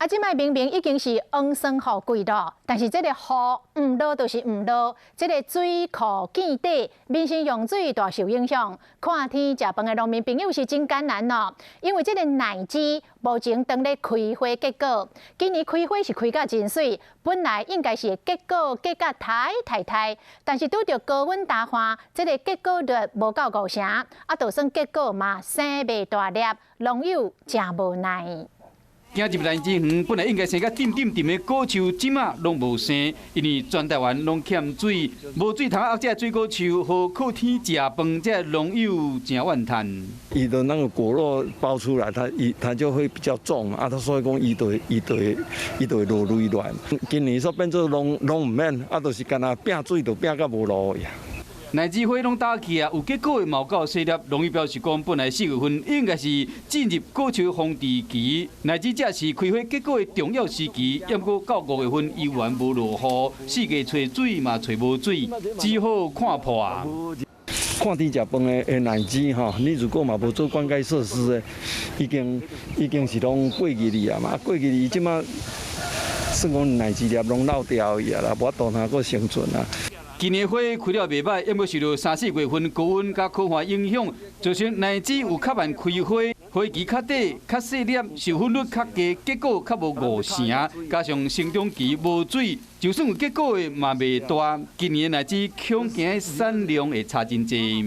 啊，即摆明明已经是旺霜雨季咯，但是这个雨唔落就是唔落，这个水库见底，民生用水大受影响。看天食饭的农民朋友是真艰难咯，因为这个奶枝目前当咧开花结果，今年开花是开甲真水，本来应该是结果结甲太，但是拄着高温大化，这个结果率无到5成，啊，就算结果嘛生袂大粒，农友真无奈。 行入来之远，本来应该生甲点的果树，即马拢无生，因为全台湾拢欠水，无水通压这水果树，和靠天食饭，这农友真怨叹。伊的那个果肉包出来，它就会比较重啊，它所以讲伊就会落水乱。今年说变做拢唔免，啊，就是干那拼水就拼到无路呀。 奶枝花拢打起啊，有结果的毛到细粒，农友表示讲，本来4月份应该是进入果树丰殖期，奶枝才是开花结果的重要时期。不过到5月份依然无落雨，4月找水嘛找无水，只好看破啊。看天食饭的奶枝吼，你如果嘛无做灌溉设施的，已经是拢过期哩啊嘛，过期哩即马算讲奶枝粒拢老掉去啊啦，无法度通搁生存啊。 今年花开了袂歹，因为受到3、4月份高温甲酷寒影响，造成奶枝有较慢开花，花期较短、较细粒，授粉率较低，结果较无5成。加上生长期无水，就算有结果的嘛袂大。今年奶枝恐惊产量会差真济。